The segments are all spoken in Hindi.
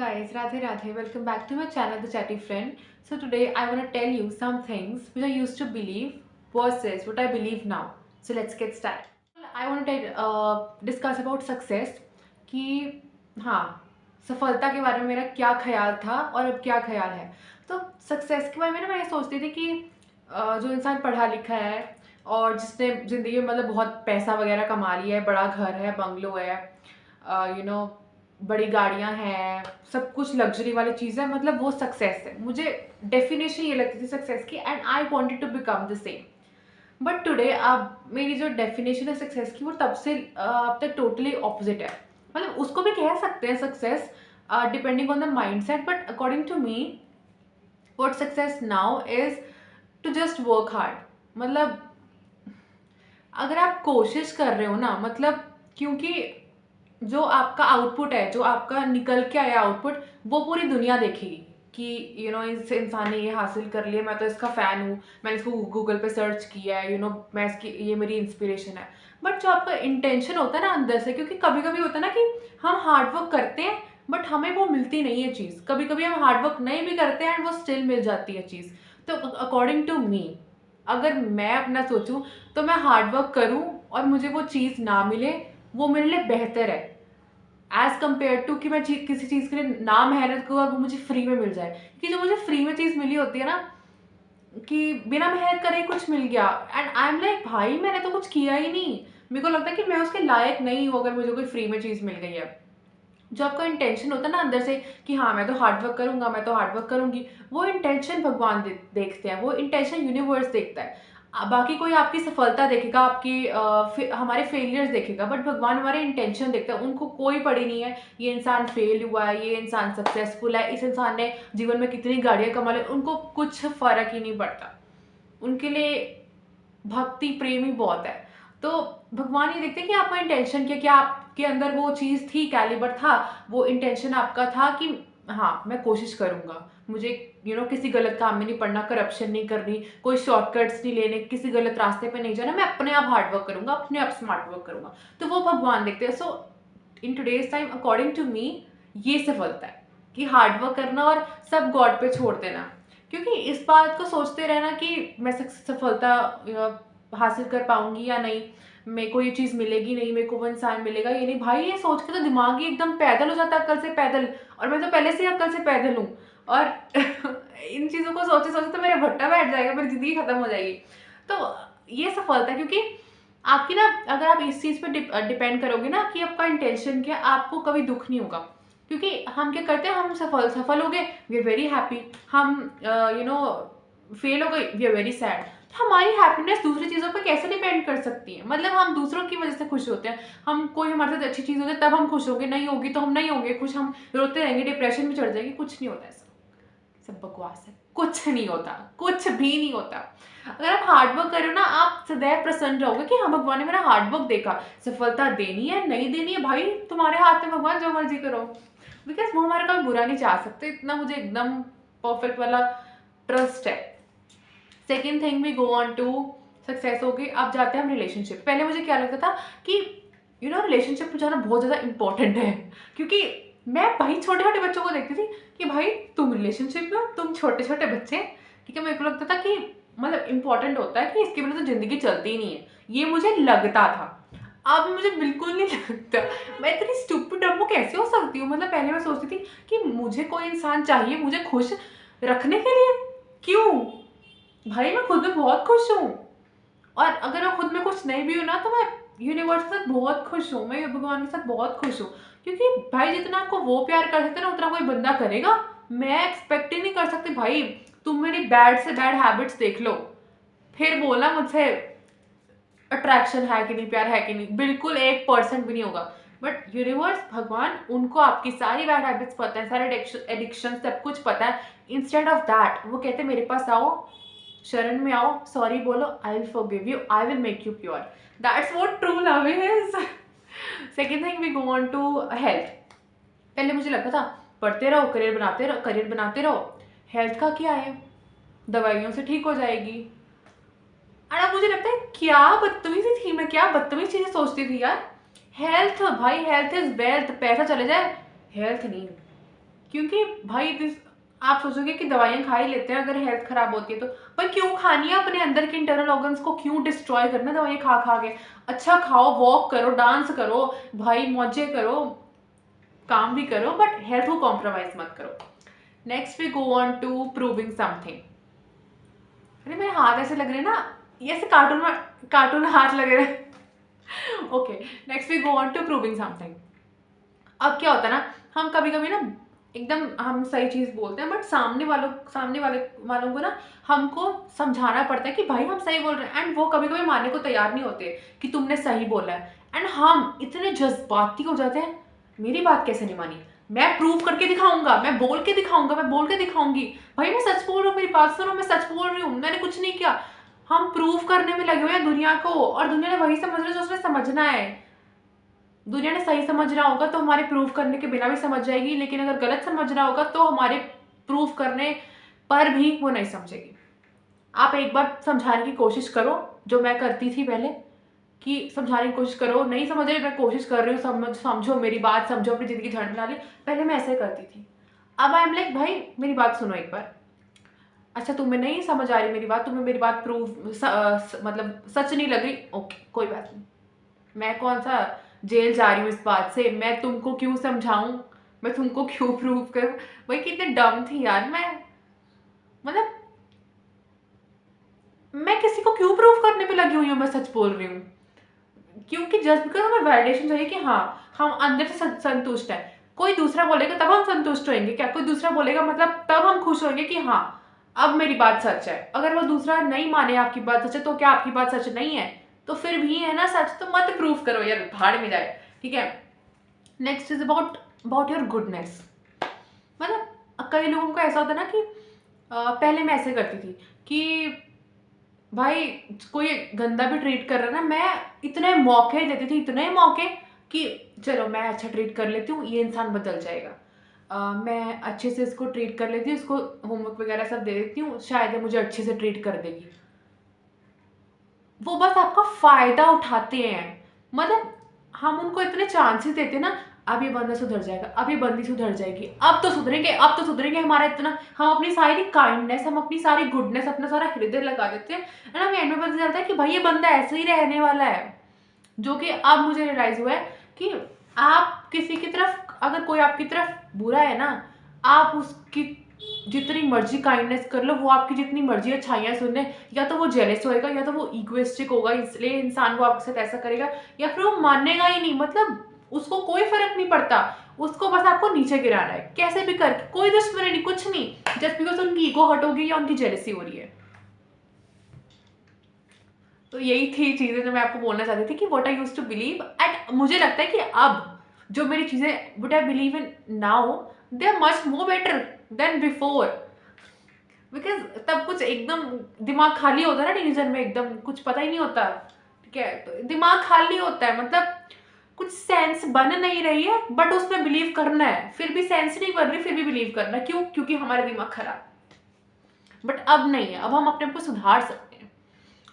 guys, Radhe Radhe. Welcome back to my channel, The Chatty Friend. So today I want to tell you some things which I used to believe versus what I believe now. So let's get started. I want to discuss about success कि हाँ, सफलता के बारे में मेरा क्या ख्याल था और अब क्या ख्याल है। तो सक्सेस के बारे में ना मैं ये सोचती थी कि जो इंसान पढ़ा लिखा है और जिसने ज़िंदगी में मतलब बहुत पैसा वगैरह कमा लिया है, बड़ा घर है, बंगलो है, यू नो बड़ी गाड़ियाँ हैं, सब कुछ लग्ज़री वाली चीज़ें, मतलब वो सक्सेस है। मुझे डेफ़िनेशन ये लगती थी सक्सेस की and I wanted to become the same. But today अब मेरी जो डेफ़िनेशन है सक्सेस की वो तब से अब तक टोटली ऑपोज़िट है। मतलब उसको भी कह सकते हैं success depending on the mindset, but according to me what success now is to just work hard. मतलब अगर आप कोशिश कर रहे हो ना, मतलब क्योंकि जो आपका आउटपुट है, जो आपका निकल के आया आउटपुट, वो पूरी दुनिया देखेगी कि इस इंसान ने ये हासिल कर लिया, मैं तो इसका फ़ैन हूँ, मैंने इसको गूगल पे सर्च किया है, मैं इसकी, ये मेरी इंस्पिरेशन है। बट जो आपका इंटेंशन होता है ना अंदर से, क्योंकि कभी-कभी होता है ना कि हम हार्ड वर्क करते हैं बट हमें वो मिलती नहीं है चीज़। कभी-कभी हम हार्ड वर्क नहीं भी करते हैं एंड वो स्टिल मिल जाती है चीज़। तो अकॉर्डिंग टू मी, अगर मैं अपना सोचूँ तो मैं हार्ड वर्क करूँ और मुझे वो चीज़ ना मिले, वो मेरे लिए बेहतर है एज़ कम्पेयर टू कि मैं किसी चीज़ के लिए ना मेहनत करूँ और वो मुझे फ्री में मिल जाए। क्योंकि जो मुझे फ्री में चीज़ मिली होती है ना, कि बिना मेहनत करे ही कुछ मिल गया एंड आई एम लाइक भाई मैंने तो कुछ किया ही नहीं। मेरे को लगता है कि मैं उसके लायक नहीं हूँ अगर मुझे कोई फ्री में चीज़ मिल गई है। जो आपका इंटेंशन होता है ना अंदर से कि हाँ मैं तो हार्ड वर्क करूँगा, मैं तो हार्ड वर्क करूँगी, वो इंटेंशन भगवान देखते हैं, वो इंटेंशन यूनिवर्स देखता है। बाकी कोई आपकी सफलता देखेगा, आपकी हमारे फेलियर्स देखेगा, बट भगवान हमारे इंटेंशन देखता है। उनको कोई पड़ी नहीं है ये इंसान फेल हुआ है, ये इंसान सक्सेसफुल है, इस इंसान ने जीवन में कितनी गाड़ियाँ कमा ली, उनको कुछ फ़र्क ही नहीं पड़ता। उनके लिए भक्ति प्रेम ही बहुत है। तो भगवान ये देखते हैं कि आपका इंटेंशन क्या आपके अंदर वो चीज़ थी, कैलिबर था, वो इंटेंशन आपका था कि हाँ, मैं कोशिश करूँगा। मुझे किसी गलत काम में नहीं पड़ना, करप्शन नहीं करनी, कोई शॉर्टकट्स नहीं लेने, किसी गलत रास्ते पे नहीं जाना, मैं अपने आप हार्ड वर्क करूँगा, अपने आप स्मार्ट वर्क करूँगा। तो वो भगवान देखते हैं। So in today's time according to me ये सफलता है कि हार्ड वर्क करना और सब गॉड पे छोड़ देना। क्योंकि इस बात को सोचते रहना कि मैं सफलता हासिल कर पाऊँगी या नहीं, मेरे को ये चीज़ मिलेगी नहीं, मेरे को वो इंसान मिलेगा ये नहीं, भाई ये सोच के तो दिमाग ही एकदम पैदल हो जाता है, अक्ल से पैदल। और मैं तो पहले से ही अक्ल से पैदल हूँ और इन चीज़ों को सोचते-सोचते तो मेरा भट्टा बैठ जाएगा, मेरी ज़िंदगी खत्म हो जाएगी। तो ये सफलता है क्योंकि आपकी ना, अगर आप इस चीज़ पे डिपेंड करोगे ना कि आपका इंटेंशन क्या है, आपको कभी दुःख नहीं होगा। क्योंकि हम क्या करते हैं, हम सफल हो गए, वी आर वेरी हैप्पी। हम फेल हो गए, वी आर वेरी सैड। तो हमारी हैप्पीनेस दूसरी चीज़ों पे कैसे डिपेंड कर सकती है? मतलब हम दूसरों की वजह से खुश होते हैं, हम कोई हमारे साथ अच्छी चीज़ होती है तब हम खुश होंगे, नहीं होगी तो हम नहीं होंगे खुश, हम रोते रहेंगे, डिप्रेशन में चढ़ जाएंगे। कुछ नहीं होता ऐसा, सब बकवास है, कुछ नहीं होता, कुछ भी नहीं होता। अगर आप हार्ड वर्क करो ना, आप सदैव प्रसन्न रहोगे कि हाँ भगवान ने मेरा हार्ड वर्क देखा। सफलता देनी है नहीं देनी है भाई तुम्हारे हाथ में, भगवान जो मर्जी करो, बिकॉज वो हमारा कभी बुरा नहीं चाह सकते, इतना मुझे एकदम परफेक्ट वाला ट्रस्ट है। Second thing we go on to success हो गई, अब जाते हैं हम रिलेशनशिप। पहले मुझे क्या लगता था कि रिलेशनशिप में जाना बहुत ज़्यादा इंपॉर्टेंट है, क्योंकि मैं भाई छोटे छोटे बच्चों को देखती थी कि भाई तुम रिलेशनशिप में हो, तुम छोटे छोटे बच्चे। ठीक है, मेरे को लगता था कि मतलब इंपॉर्टेंट होता है कि इसके बिना तो ज़िंदगी चलती ही नहीं है, ये मुझे लगता था। अब मुझे बिल्कुल नहीं लगता। मैं इतनी स्टूपिड डम्बो कैसे हो सकती हूँ? मतलब पहले मैं सोचती थी कि मुझे कोई इंसान चाहिए मुझे खुश रखने के लिए। क्यों? भाई मैं खुद में बहुत खुश हूँ, और अगर मैं खुद में खुश नहीं भी हूँ ना, तो मैं यूनिवर्स के साथ बहुत खुश हूँ, मैं भगवान के साथ बहुत खुश हूँ। क्योंकि भाई जितना आपको वो प्यार कर सकते हैं ना, उतना कोई बंदा करेगा। मैं एक्सपेक्ट ही नहीं कर सकती भाई, तुम मेरी बैड से बैड हैबिट्स देख लो, फिर बोलना मुझसे अट्रैक्शन है कि नहीं, प्यार है कि नहीं। बिल्कुल 1% भी नहीं होगा। बट यूनिवर्स भगवान, उनको आपकी सारी बैड हैबिट्स पता है, सारे एडिक्शन सब कुछ पता है। इंस्टेड ऑफ दैट वो कहते हैं मेरे पास आओ, शरण में आओ, सॉरी बोलो, I will forgive you, I will make you pure. That's what true love is. Second thing we go on to health. पहले मुझे लगता था पढ़ते रहो, करियर बनाते रहो, हेल्थ का क्या है, दवाइयों से ठीक हो जाएगी। और अब मुझे लगता है क्या बदतमीजी थी, मैं क्या बदतमीज चीजें सोचती थी यार। हेल्थ भाई, हेल्थ इज वेल्थ, पैसा चले जाए, हेल्थ नहीं। क्योंकि भाई आप सोचोगे कि दवाइयाँ खा ही लेते हैं अगर हेल्थ खराब होती है तो, भाई क्यों खानी है? अपने अंदर के इंटरनल ऑर्गन्स को क्यों डिस्ट्रॉय करना दवाइयाँ खा खा के? अच्छा खाओ, वॉक करो, डांस करो, भाई मौजे करो, काम भी करो, बट हेल्थ को कॉम्प्रोमाइज मत करो। Next we go on to proving something. अरे मेरे हाथ ऐसे लग रहे हैं ना, ये ऐसे कार्टून हाथ लग रहे हैं। Okay, next we go on to proving something. अब क्या होता है ना, हम कभी कभी ना एकदम हम सही चीज़ बोलते हैं, बट सामने वालों को ना हमको समझाना पड़ता है कि भाई हम सही बोल रहे हैं, एंड वो कभी कभी मानने को तैयार नहीं होते कि तुमने सही बोला है, एंड हम इतने जज्बाती हो जाते हैं, मेरी बात कैसे नहीं मानी, मैं प्रूव करके दिखाऊंगा, मैं बोल के दिखाऊंगा, मैं बोल के दिखाऊंगी, भाई मैं सच बोल रहा हूँ, मेरी बात सुनो, मैं सच बोल रही हूँ, मैंने कुछ नहीं किया। हम प्रूव करने में लगे हुए हैं दुनिया को, और दुनिया ने वही समझ रही है जो उसने समझना है। दुनिया ने सही समझना होगा तो हमारे प्रूव करने के बिना भी समझ जाएगी, लेकिन अगर गलत समझना होगा तो हमारे प्रूव करने पर भी वो नहीं समझेगी। आप एक बार समझाने की कोशिश करो, जो मैं करती थी पहले, कि समझाने की कोशिश करो, नहीं समझ रही, मैं कोशिश कर रही हूँ, समझो मेरी बात, समझो, अपनी ज़िंदगी झंड बना ली। पहले मैं ऐसे करती थी, अब आई एम लाइक भाई मेरी बात सुनो एक बार। अच्छा तुम्हें नहीं समझ आ रही मेरी बात, तुम्हें मेरी बात मतलब सच नहीं लग रही, ओके कोई बात नहीं, मैं कौन सा जेल जा रही हूँ इस बात से, मैं तुमको क्यों समझाऊं, मैं तुमको क्यों प्रूव करूं? भाई कितने डम थी यार मैं, मतलब मैं किसी को क्यों प्रूव करने पे लगी हुई हूँ मैं सच बोल रही हूँ? क्योंकि जस्ट बिकॉज हमें वैलिडेशन चाहिए कि हाँ हम अंदर से संतुष्ट है। कोई दूसरा बोलेगा तब हम संतुष्ट होंगे क्या? कोई दूसरा बोलेगा मतलब तब हम खुश होंगे कि हाँ अब मेरी बात सच है। अगर वो दूसरा नहीं माने आपकी बात सच है तो क्या आपकी बात सच नहीं है? तो फिर भी है ना सच, तो मत प्रूव करो यार, भाड़ में जाए। ठीक है, next is about about your goodness. मतलब कई लोगों को ऐसा होता है ना कि पहले मैं ऐसे करती थी कि भाई कोई गंदा भी ट्रीट कर रहा है ना, मैं इतने मौके देती थी, इतने मौके कि चलो मैं अच्छा ट्रीट कर लेती हूँ, ये इंसान बदल जाएगा। मैं अच्छे से इसको ट्रीट कर लेती हूँ, इसको होमवर्क वगैरह सब दे देती हूँ, शायद ये मुझे अच्छे से ट्रीट कर देगी। वो बस आपका फ़ायदा उठाते हैं। मतलब हम उनको इतने चांसेस देते हैं ना, अब ये बंदा सुधर जाएगा, अब ये बंदी सुधर जाएगी, अब तो सुधरेंगे, अब तो सुधरेंगे, हमारा इतना, हम अपनी सारी काइंडनेस, हम अपनी सारी गुडनेस, अपना सारा हृदय लगा देते हैं, है ना? एंड में पता चलता है कि भाई ये बंदा ऐसे ही रहने वाला है। जो कि अब मुझे रियलाइज़ हुआ है कि आप किसी की तरफ, अगर कोई आपकी तरफ बुरा है ना, आप उसकी जितनी मर्जी काइंडनेस कर लो, वो आपकी जितनी मर्जी अच्छाइयाँ सुने, या तो वो जेलस होएगा, या तो वो इगोइस्टिक होगा, इसलिए इंसान वो आपके साथ ऐसा करेगा, या फिर वो मानेगा ही नहीं। मतलब उसको कोई फर्क नहीं पड़ता, उसको बस आपको नीचे गिराना है कैसे भी करके, कोई दुश्मनी नहीं, कुछ नहीं, जस्ट बिकॉज उनकी ईगो हट होगी या उनकी जेलसी हो रही है। तो यही थी चीज़ें जो मैं आपको बोलना चाहती थी कि what I used to believe, and मुझे लगता है कि अब जो मेरी चीज़ें what I believe in now, they are much more better than before. Because तब कुछ एकदम दिमाग खाली होता है ना, टीनेजर में एकदम कुछ पता ही नहीं होता। ठीक है, तो दिमाग खाली होता है, मतलब कुछ सेंस बन नहीं रही है, बट उसमें बिलीव करना है, फिर भी सेंस नहीं बन रही, फिर भी बिलीव करना है। क्यों? क्योंकि हमारा दिमाग खराब। बट अब नहीं है, अब हम अपने आप को सुधार सकते हैं,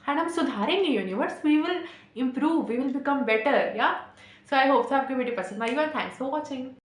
एंड हम सुधारेंगे universe, we will improve, we will become better. Yeah so I hope आपको वीडियो पसंद आई और थैंक्स फॉर वॉचिंग।